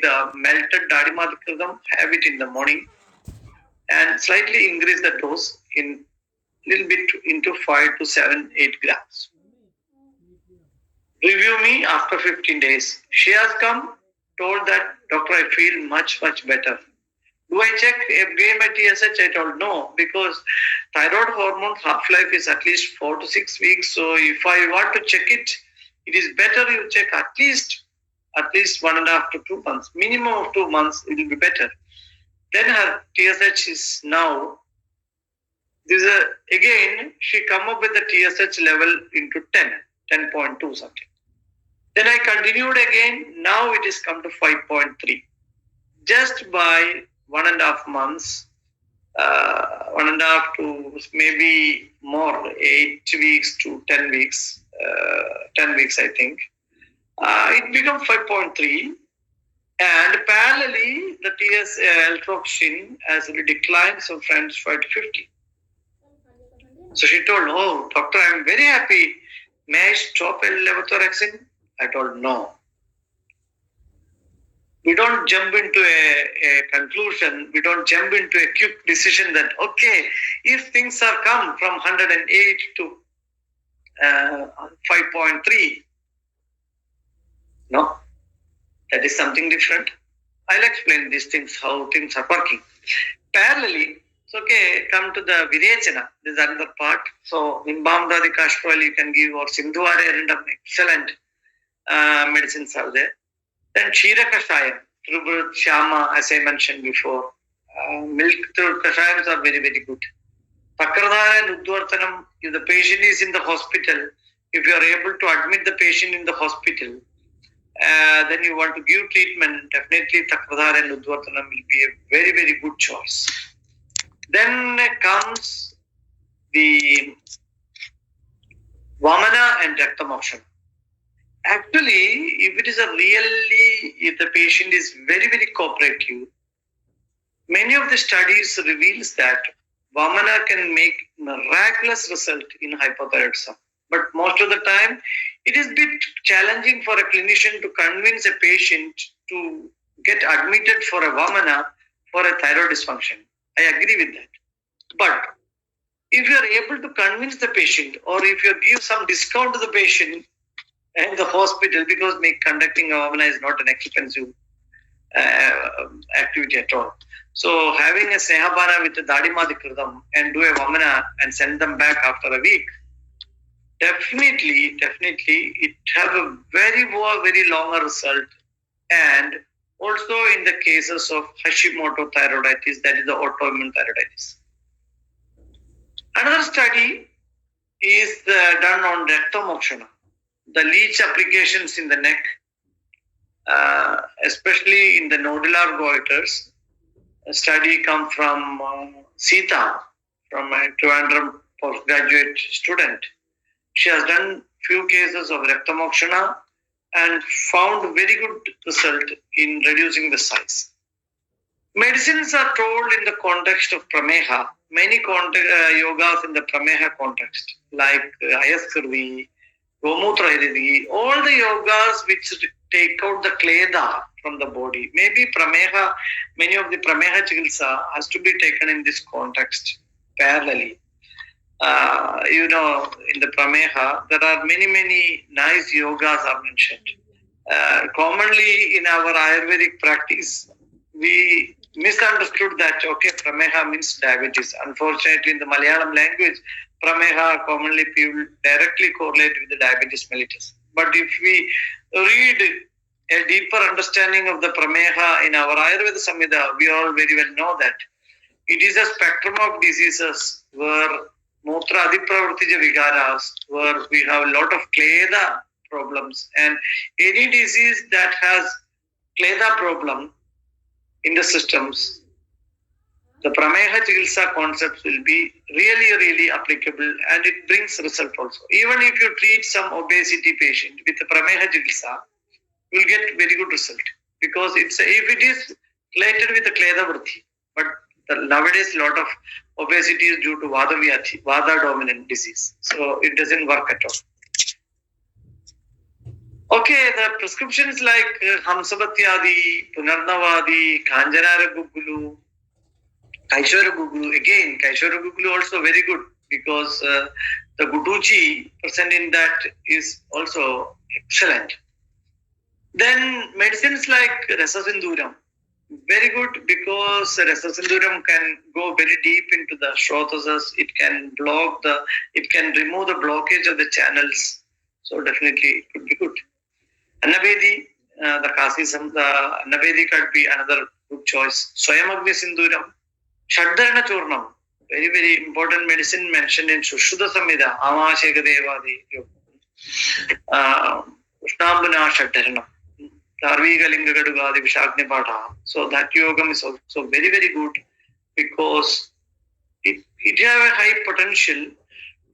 the melted Dadimadikradam, have it in the morning, and slightly increase the dose in little bit into 5 to 7, 8 grams. Review me after 15 days. She has come, told that, doctor, I feel much, much better. Do I check again my TSH? I told no, because thyroid hormone half-life is at least 4 to 6 weeks. So if I want to check it, it is better you check at least 1.5 to 2 months. Minimum of 2 months, it will be better. Then her TSH is now, again, she come up with the TSH level into 10.2 something. Then I continued again. Now it is come to 5.3. Just by 1.5 months, 1.5 to maybe more, 8 weeks to 10 weeks, 10 weeks I think, it becomes 5.3. And parallelly, the L-tropsin has declined from 5 to 50. So she told, oh, doctor, I'm very happy. May I stop levothyroxine? I told, no. We don't jump into a conclusion. We don't jump into a quick decision that, okay, if things are come from 108 to 5.3, no, that is something different. I'll explain these things, how things are working. Parallelly, it's okay, come to the Virechana. This is another part. So, Nimbamradi castor oil you can give, or Sindhu Arya, excellent medicines are there. Then Kshira Kashayam, Trubhut, Shama, as I mentioned before. Milk Kashayams are very, very good. Takradhara and Udvartanam, if the patient is in the hospital, if you are able to admit the patient in the hospital, then you want to give treatment, definitely Takradhara and Udvartanam will be a very, very good choice. Then comes the Vamana and Raktamokshana. Actually, if the patient is very, very cooperative, many of the studies reveals that Vamana can make miraculous result in hypothyroidism. But most of the time, it is a bit challenging for a clinician to convince a patient to get admitted for a Vamana for a thyroid dysfunction. I agree with that. But if you are able to convince the patient, or if you give some discount to the patient in the hospital, because conducting a Vamana is not an expensive activity at all. So having a Snehabana with the Dadimadikradam and do a Vamana and send them back after a week, definitely it have a very, very longer result. And also in the cases of Hashimoto thyroiditis, that is the autoimmune thyroiditis. Another study is done on Raktamokshana, the leech applications in the neck, especially in the nodular goiters. A study come from Sita, from a Trivandrum postgraduate student. She has done few cases of Raktamokshana and found very good result in reducing the size. Medicines are told in the context of Prameha, many yogas in the Prameha context, like Ayaskirvi, Gomutra Hiridi, all the yogas which take out the kleda from the body. Maybe Prameha, many of the Prameha Chikitsa has to be taken in this context parallelly. In the Prameha, there are many nice yogas are mentioned. Commonly in our Ayurvedic practice, we misunderstood that, okay, Prameha means diabetes. Unfortunately, in the Malayalam language, Prameha commonly people directly correlate with the diabetes mellitus. But if we read a deeper understanding of the Prameha in our Ayurveda Samhita, we all very well know that it is a spectrum of diseases where Mutra Adipravartija Vigaras, where we have a lot of kleda problems, and any disease that has kleda problem in the systems, the Prameha Chikitsa concepts will be really applicable, and it brings result also. Even if you treat some obesity patient with the Prameha Chikitsa, you will get very good result, because if it is related with the kleda vritti, but nowadays a lot of obesity is due to Vada dominant disease, so it doesn't work at all. Okay, the prescriptions like Hamsabatyadi, Punarnavadi, Kanjanara Gugulu, Kaishwara Gugulu. Again, Kaishwara Gugulu also very good because the Guduchi present in that is also excellent. Then medicines like Rasasinduram, very good because Rasasinduram can go very deep into the Shrotasas. It can it can remove the blockage of the channels. So definitely it could be good. Annavedi, the Kasisam, the Annavedi could be another good choice. Swayamagni Sinduram, Shaddarana Churnam, very, very important medicine mentioned in Sushuddha Samhita, Amashekadevadi, Ushnambuna Shaddaranam. Dharvigalingagadugadi Vishagnipada. So that yogam is also very, very good because it have a high potential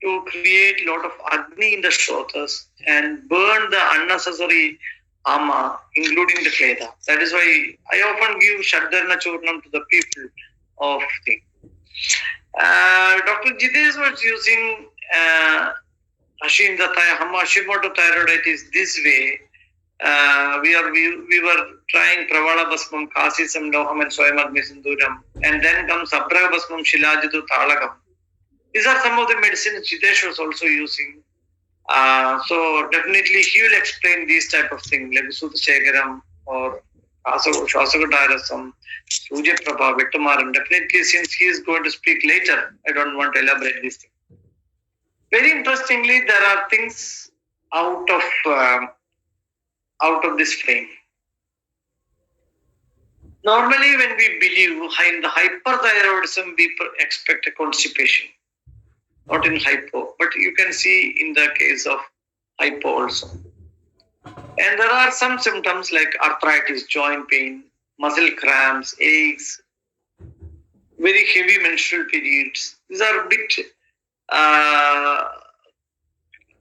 to create a lot of agni in the shrotas and burn the unnecessary ama, including the kleda. That is why I often give Shaddarna Churnam to the people of thing. Dr. Jitesh was using Hashimoto thyroiditis this way. We were trying Pravala Basmam, Kasisam, Loham, and Swayamagni Sinduram, and then comes Abraha Basmam, Shilajitu, Talagam. These are some of the medicines Jitesh was also using. So definitely he will explain these type of things like Sudha Shegaram or Shasagadarasam, Suja Prabha, Vettamaram. Definitely, since he is going to speak later, I don't want to elaborate these things. Very interestingly, there are things out of this frame. Normally, when we believe in the hyperthyroidism, we expect a constipation, not in hypo, but you can see in the case of hypo also. And there are some symptoms like arthritis, joint pain, muscle cramps, aches, very heavy menstrual periods. These are a bit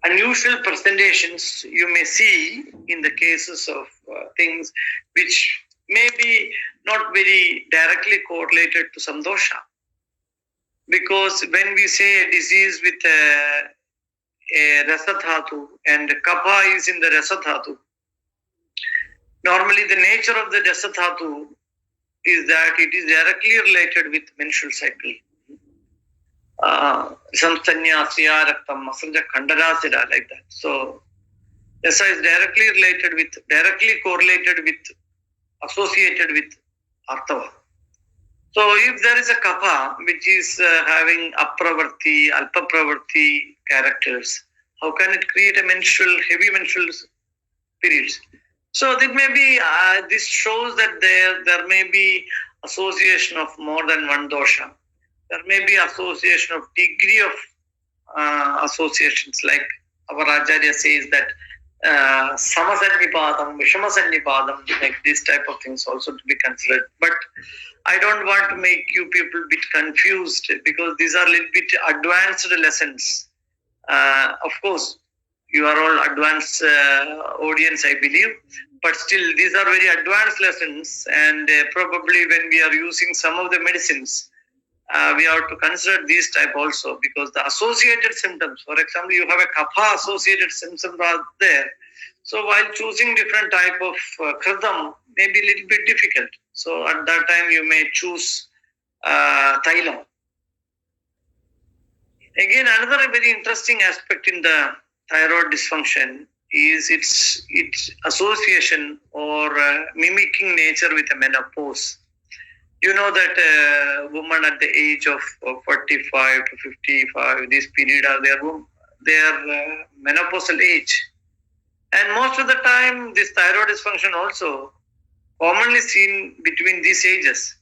unusual presentations you may see in the cases of things which may be not very directly correlated to some dosha. Because when we say a disease with a rasadhatu and kapha is in the rasadhatu, normally the nature of the rasadhatu is that it is directly related with menstrual cycle. Samstanyasya raktam masalja khandarasira, like that. So Rasa is directly correlated with, associated with Artava. So if there is a kapha which is having apravarti, alpapravarti characters, how can it create a heavy menstrual periods? So that may be, this shows that there may be association of more than one dosha. There may be association of degree of associations, like our Acharya says that Samasannipadam, Vishamasannipadam, like this type of things also to be considered. But I don't want to make you people a bit confused because these are a little bit advanced lessons. Of course, you are all advanced audience, I believe, but still these are very advanced lessons, and probably when we are using some of the medicines, we have to consider these type also, because the associated symptoms, for example, you have a kapha associated symptom there. So while choosing different type of kridam may be a little bit difficult. So at that time you may choose thailam. Again, another very interesting aspect in the thyroid dysfunction is its association or mimicking nature with a menopause. You know that women at the age of 45 to 55, this period are their menopausal age. And most of the time, this thyroid dysfunction also commonly seen between these ages.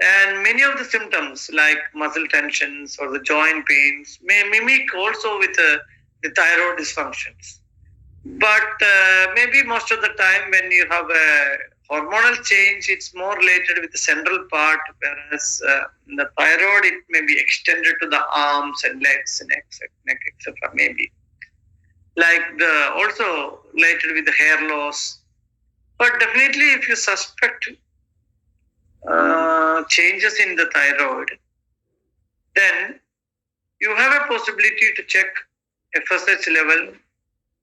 And many of the symptoms like muscle tensions or the joint pains may mimic also with the thyroid dysfunctions. But maybe most of the time when you have a hormonal change, it's more related with the central part, whereas the thyroid, it may be extended to the arms and legs, neck, etc. Maybe. Like also related with the hair loss. But definitely if you suspect changes in the thyroid, then you have a possibility to check FSH level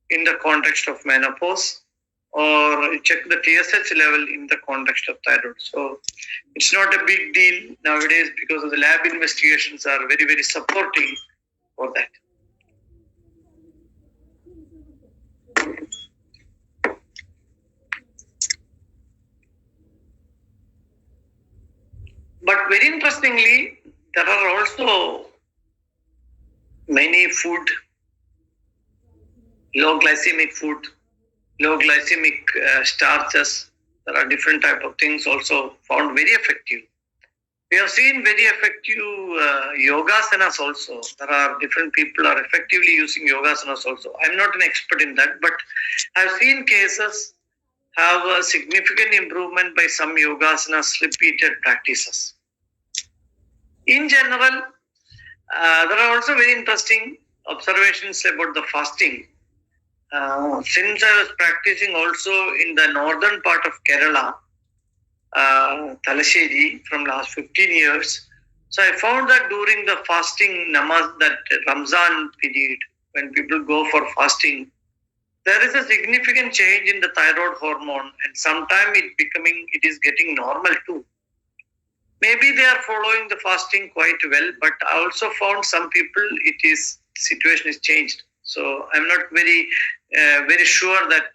in the context of menopause. or check the TSH level in the context of thyroid. So it's not a big deal nowadays because of the lab investigations are very, very supporting for that. But very interestingly, there are also many food, low glycemic food, low glycemic starches. There are different type of things also found very effective. We have seen very effective yogasanas also. There are different people are effectively using yogasanas also. I'm not an expert in that, but I've seen cases have a significant improvement by some yogasanas repeated practices. In general, there are also very interesting observations about the fasting. Since I was practicing also in the northern part of Kerala, Talasheri, from last 15 years, so I found that during the fasting namaz, that Ramzan period, when people go for fasting, there is a significant change in the thyroid hormone, and sometimes it is getting normal too. Maybe they are following the fasting quite well, but I also found some people situation is changed. So I'm not very sure that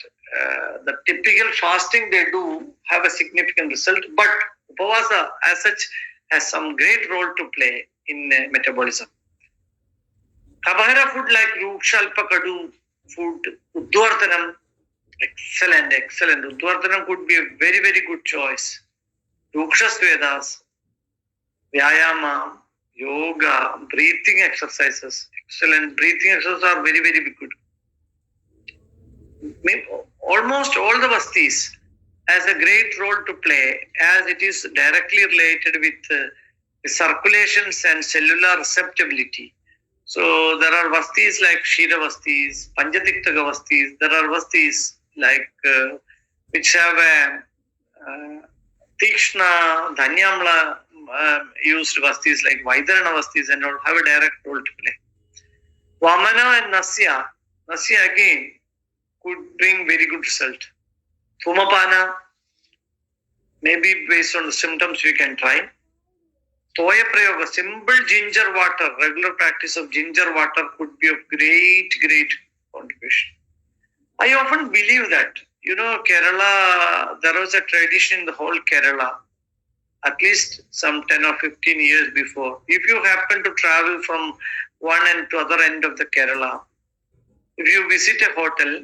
the typical fasting they do have a significant result, but Upavasa as such has some great role to play in metabolism. Carbohydrate food like Rukshalpa Kadu food, Uddvartanam, excellent. Uddvartanam could be a very, very good choice. Rukshas Vedas, Vyayama, yoga, breathing exercises, excellent. Breathing exercises are very, very good. Almost all the vastis has a great role to play as it is directly related with circulations and cellular receptibility. So there are vastis like Shira vastis, Panjatiktaka vastis. There are vastis like which have a Tikshna, Dhanyamla used vastis like Vaidarana vastis and all have a direct role to play. Vamana and Nasya again could bring very good result. Thumapana, maybe based on the symptoms we can try. Toya Prayoga, simple ginger water, regular practice of ginger water could be of great contribution. I often believe that, Kerala, there was a tradition in the whole Kerala, at least some 10 or 15 years before. If you happen to travel from one end to other end of the Kerala, if you visit a hotel,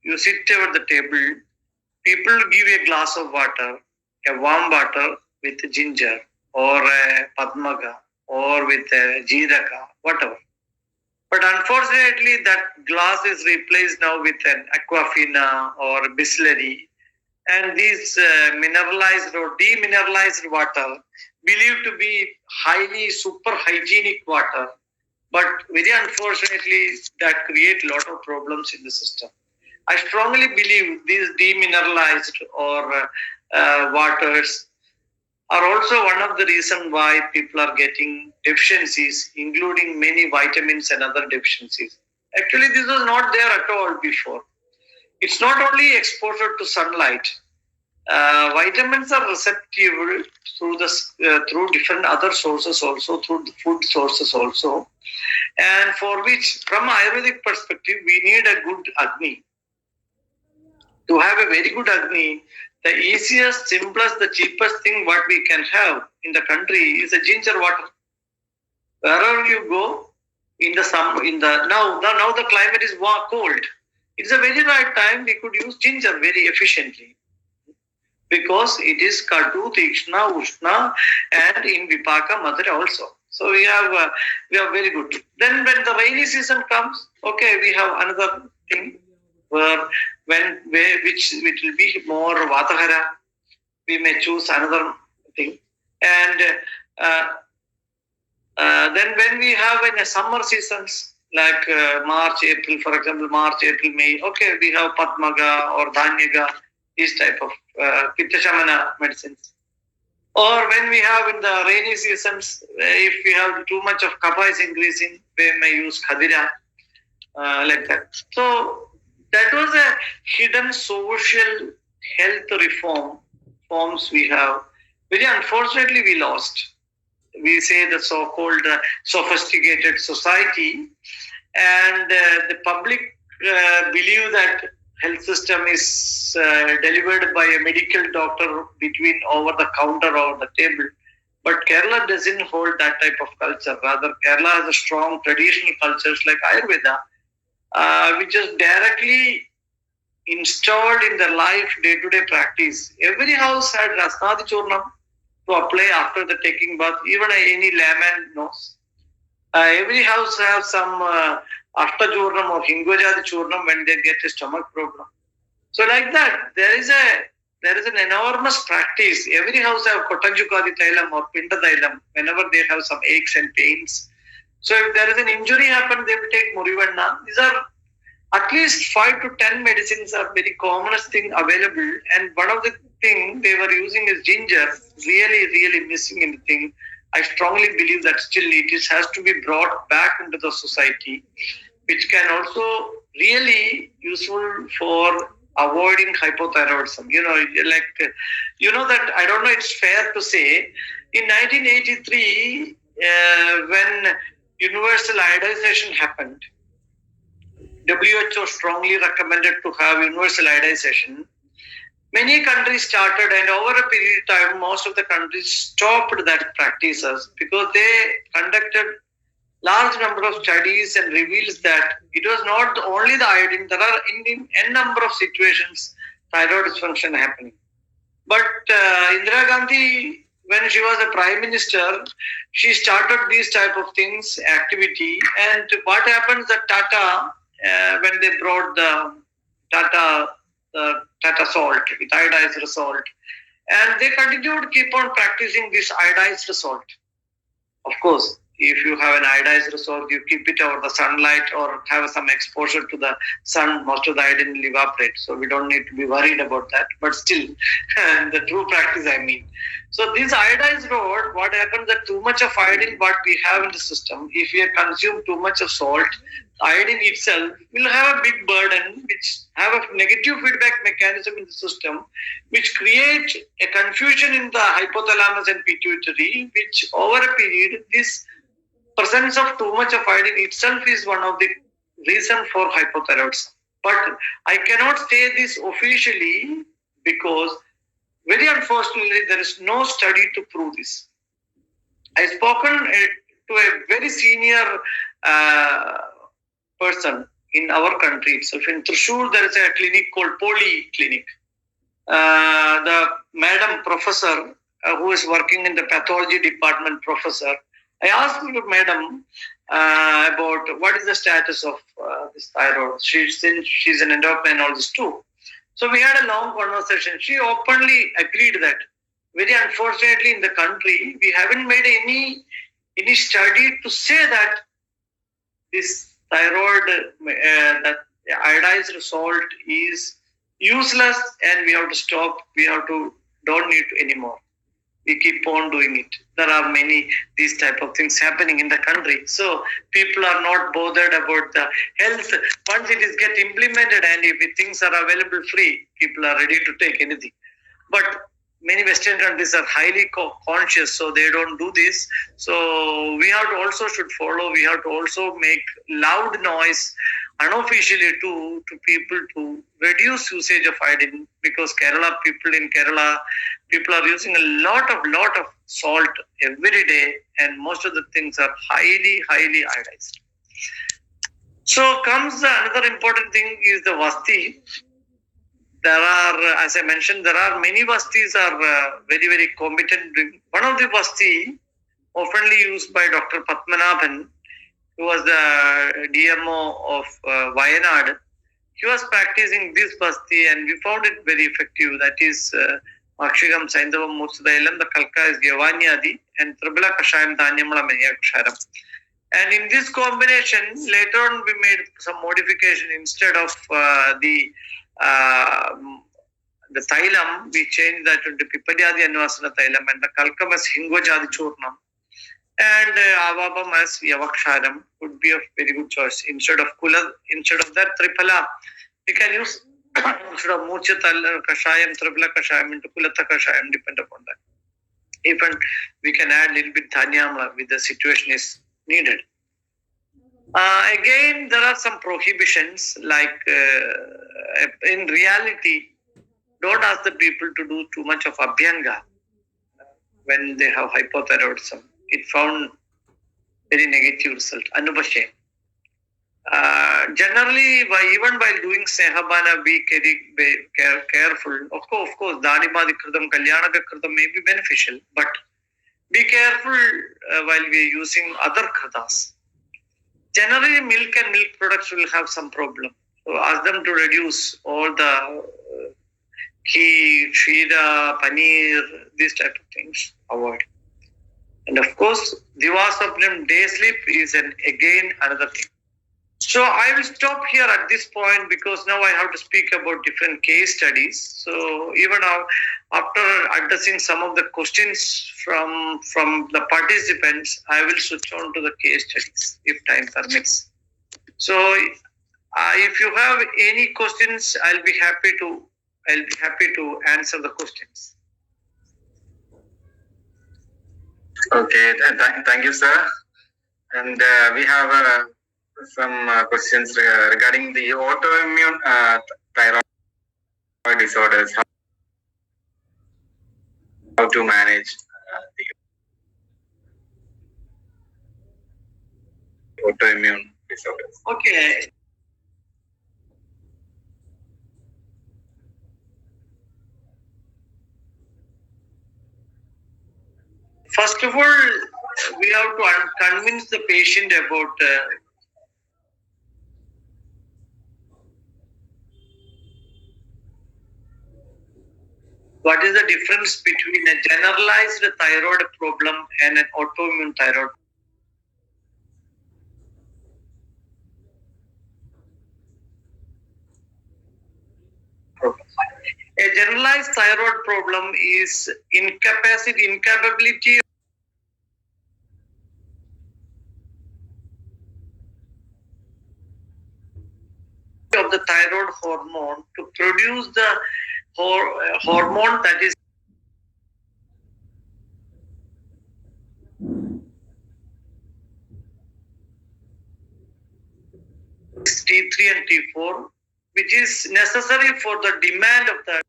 you sit over the table, people give you a glass of water, a warm water with ginger or a padmaga or with a jeeraka, whatever. But unfortunately, that glass is replaced now with an aquafina or Bisleri. And these mineralized or demineralized water believed to be highly super hygienic water. But very unfortunately, that create a lot of problems in the system. I strongly believe these demineralized or waters are also one of the reasons why people are getting deficiencies, including many vitamins and other deficiencies. Actually, this was not there at all before. It's not only exposure to sunlight. Vitamins are receptive through different other sources also, through the food sources also. And for which, from Ayurvedic perspective, we need a good Agni. To have a very good Agni, the easiest, simplest, the cheapest thing what we can have in the country is a ginger water. Wherever you go, now the climate is cold. It's a very right time we could use ginger very efficiently because it is Katu, Tikshna, Ushna, and in Vipaka, Madhura also. So we have very good. Then when the rainy season comes, okay, we have another thing where which will be more Vatahara, we may choose another thing. And then when we have in the summer seasons, like March, April, for example, March, April, May, okay, we have Padmaga or Dhanyaga, these type of Pitta Shamana medicines. Or when we have in the rainy seasons, if we have too much of kapha is increasing, we may use Khadira, like that. So That was a hidden social health reform forms we have. Very unfortunately, we lost. We say the so-called sophisticated society, and the public believe that health system is delivered by a medical doctor between over the counter or the table. But Kerala doesn't hold that type of culture. Rather, Kerala has a strong traditional cultures like Ayurveda, which is directly installed in their life day-to-day practice. Every house had Rasnadi Churnam to apply after the taking bath. Even any layman knows. Every house has some Ashtajurnam or Hingojadi Churnam when they get a stomach problem. So like that, there is an enormous practice. Every house have Kotanjukadi Thailam or Pinda Thailam whenever they have some aches and pains. So if there is an injury happen, they will take Murivanna. These are at least 5 to 10 medicines are very commonest thing available. And one of the thing they were using is ginger. Really missing in the thing. I strongly believe that still has to be brought back into the society, which can also really useful for avoiding hypothyroidism. That I don't know. It's fair to say in 1983 when universal iodization happened. WHO strongly recommended to have universal iodization. Many countries started, and over a period of time, most of the countries stopped that practices because they conducted large number of studies and reveals that it was not only the iodine. There are in n number of situations thyroid dysfunction happening. But Indira Gandhi, when she was a prime minister, she started these type of things, activity. And what happens at Tata, when they brought the Tata salt, with iodized salt, and they continued to keep on practicing this iodized salt. Of course, if you have an iodized salt, you keep it over the sunlight or have some exposure to the sun, most of the iodine will evaporate. So we don't need to be worried about that. But still, the true practice, I mean. So this iodized salt, what happens that too much of iodine what we have in the system, if we consume too much of salt, iodine itself will have a big burden, which have a negative feedback mechanism in the system, which create a confusion in the hypothalamus and pituitary, which over a period, this presence of too much of iodine itself is one of the reason for hypothyroidism. But I cannot say this officially because very unfortunately there is no study to prove this. I spoken to a very senior person in our country itself. In Thrissur, there is a clinic called Poly Clinic. The madam professor who is working in the pathology department professor, I asked the madam about what is the status of this thyroid. She's an endocrinologist too. So we had a long conversation. She openly agreed that very unfortunately in the country, we haven't made any study to say that this thyroid, that iodized salt is useless and we have to stop, don't need to anymore. We keep on doing it. There are many these type of things happening in the country. So people are not bothered about the health. Once it is get implemented and if things are available free, people are ready to take anything. But many Western countries are highly conscious, so they don't do this. So we have to also should follow. We have to also make loud noise unofficially to people to reduce usage of iodine, because people are using a lot of salt every day, and most of the things are highly iodized. So comes another important thing is the vasti. There are, as I mentioned, there are many vastis are very competent. One of the vasti, oftenly used by Dr. Padmanabhan, who was the DMO of Wayanad, he was practicing this vasti and we found it very effective. That is Akshigam Saindavam Mursadailam, the Kalka is Gyavanyadi, and Tribala Kashayam Dhanyamala Ksharam. And in this combination, later on we made some modification. Instead of the Thailam, we changed that into Pipadyadi Anvasana Thailam, and the Kalkam as Hingojadi Churnam, and Avabam as Yavaksharam would be a very good choice. Instead of that Tripala, We can use instead of Murcha Kashayam, Tripla Kashayam into Kulata Kashayam, depend upon that. Even we can add a little bit Dhanyamla with the situation is needed. Again, there are some prohibitions like in reality, don't ask the people to do too much of Abhyanga when they have hypothyroidism. It found very negative result. Anubhashe. Generally, even while doing Sehabana, be careful. Of course, Danimadi Kridam, Kalyanaka Kridam may be beneficial, but be careful while we are using other Kridas. Generally, milk and milk products will have some problem. So ask them to reduce all the ghee, shira, paneer, these type of things. Avoid. And of course, Divasapnam day sleep is again another thing. So I will stop here at this point because now I have to speak about different case studies. So even now, after addressing some of the questions from the participants, I will switch on to the case studies if time permits. So if you have any questions, I'll be happy to answer the questions. Okay, thank you, sir. And we have some questions regarding the autoimmune thyroid disorders. How to manage the autoimmune disorders? Okay. First of all, we have to convince the patient about what is the difference between a generalized thyroid problem and an autoimmune thyroid. A generalized thyroid problem is incapability of the thyroid hormone to produce the hormone that is T3 and T4, which is necessary for the demand of the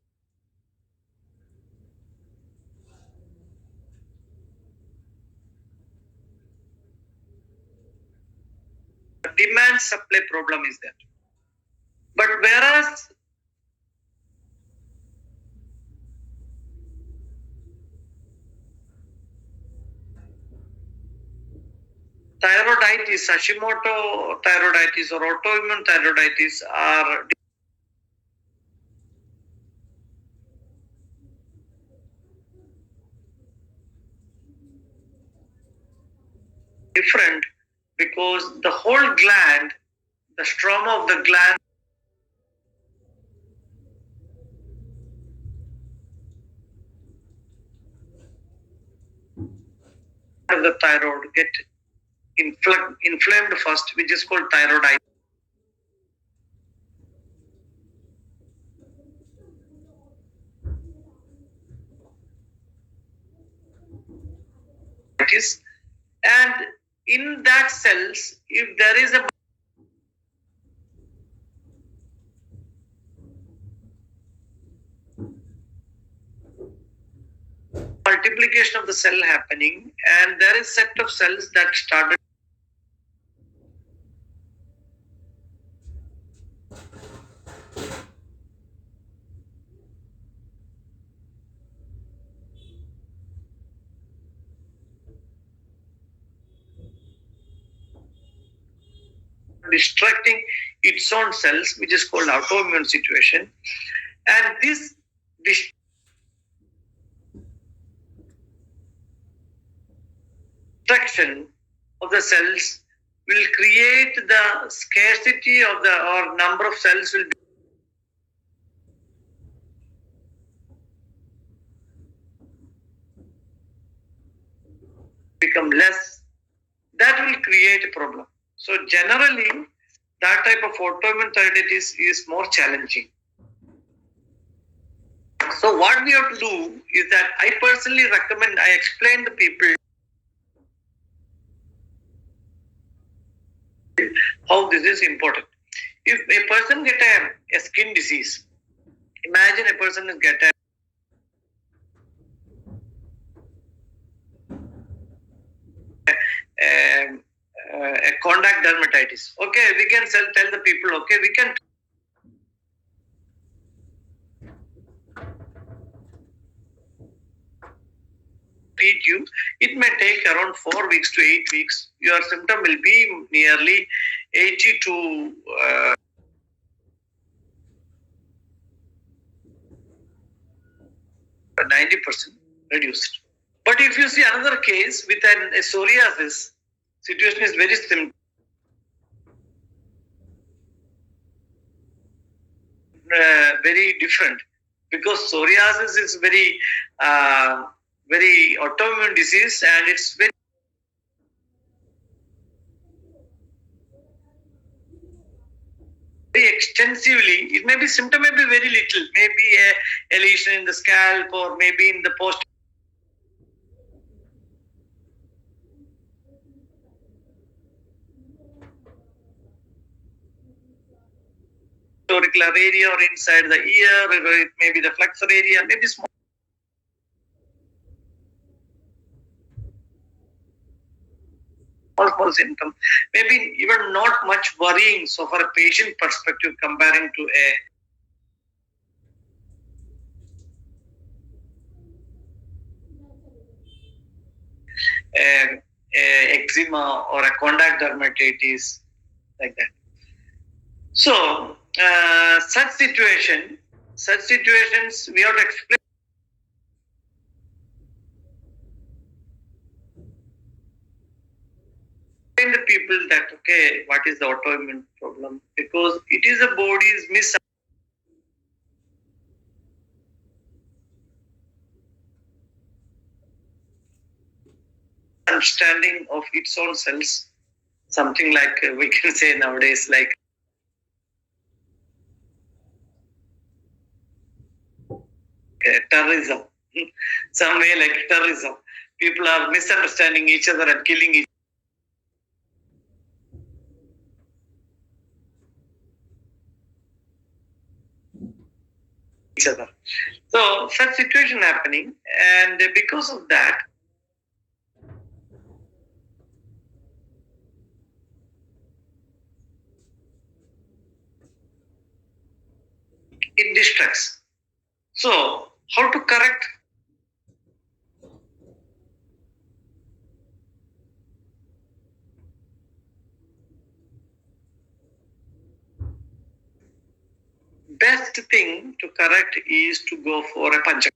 demand supply problem is there. But whereas thyroiditis, Hashimoto thyroiditis or autoimmune thyroiditis are different because the whole gland, the stroma of the gland of the thyroid get inflamed first, which is called thyroiditis. And in that cells, if there is a multiplication of the cell happening, and there is set of cells that started destructing its own cells, which is called autoimmune situation. And this destruction of the cells will create the scarcity of the or number of cells will become less. That will create a problem. So generally, that type of autoimmune thyroiditis is more challenging. So what we have to do is that I personally recommend, I explain to people how this is important. If a person get a skin disease, imagine a person is get a contact dermatitis. Okay, we can tell the people, okay, we can treat you. It may take around 4 weeks to 8 weeks. Your symptom will be nearly 80 to 90% reduced. But if you see another case with a psoriasis, situation is very similar. Very different, because psoriasis is very autoimmune disease, and it's very extensively. It may be symptom may be very little, maybe a lesion in the scalp or maybe in the post auricular area or inside the ear, or it may be the flexor area, maybe small symptom, maybe even not much worrying. So for a patient perspective, comparing to a eczema or a contact dermatitis, like that. So such situations we have to explain the people that, okay, what is the autoimmune problem, because it is the body's misunderstanding of its own cells, something like we can say nowadays like terrorism, some way like terrorism. People are misunderstanding each other and killing each other. So such situation happening, and because of that, it distracts. So how to correct? Best thing to correct is to go for a panchakarma.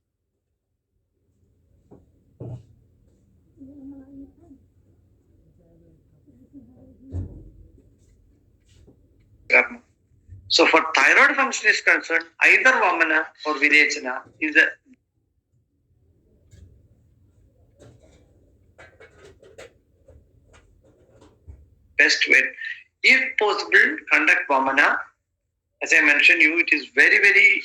So for thyroid function is concerned, either Vamana or Virechana is the best way. If possible, conduct Vamana. As I mentioned you, it is very, very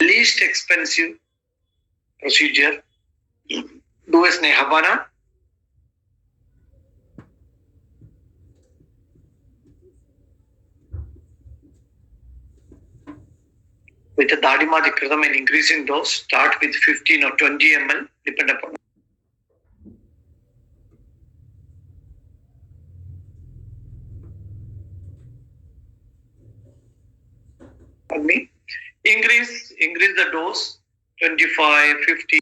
least expensive procedure. Do a Snehavana. With the Dadimadikratam, an increasing dose, start with 15 or 20 ml, depend upon. Me. Increase the dose, 25, 50.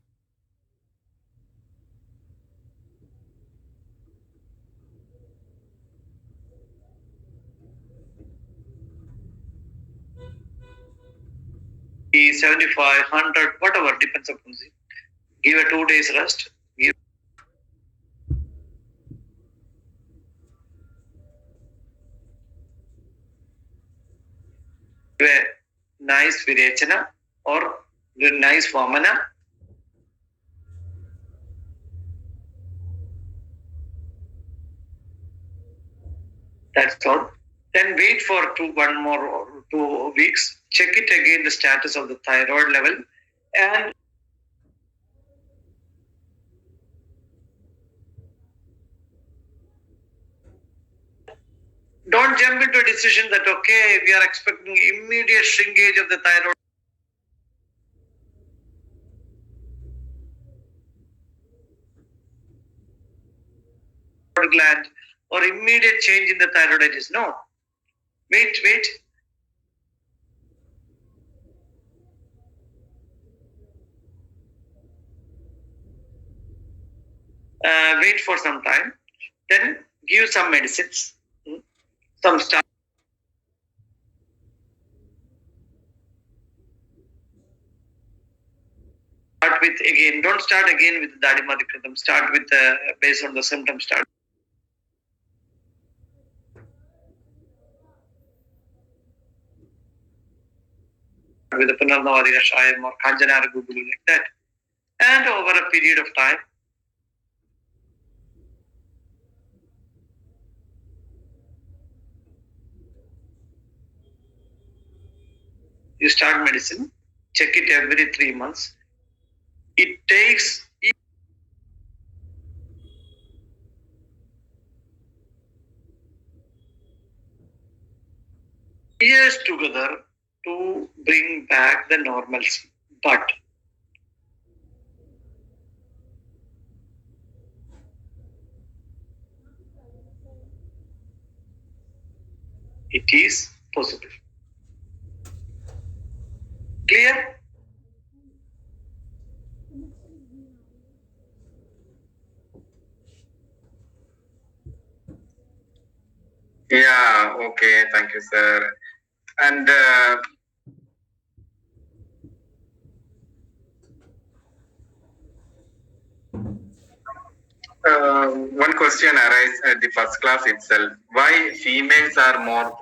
The 75, 100, whatever, depends upon it. Give a 2 days rest. Give a nice Virechana or nice Vamana. That's all. Then wait for 2 weeks. Check it again, the status of the thyroid level, and don't jump into a decision that okay, we are expecting immediate shrinkage of the thyroid gland or immediate change in the thyroiditis. No. Wait. Wait for some time. Then give some medicines. Some start with again. Don't start again with the Dadimadikritam. Start with based on the symptoms. Start with the Punarnavadi Rashayam or Kanjanara Gugulu like that. And over a period of time, you start medicine. Check it every 3 months. It takes years together to bring back the normalcy. But it is possible. Clear? Yeah, okay, thank you, sir. And one question arises at the first class itself. Why females are more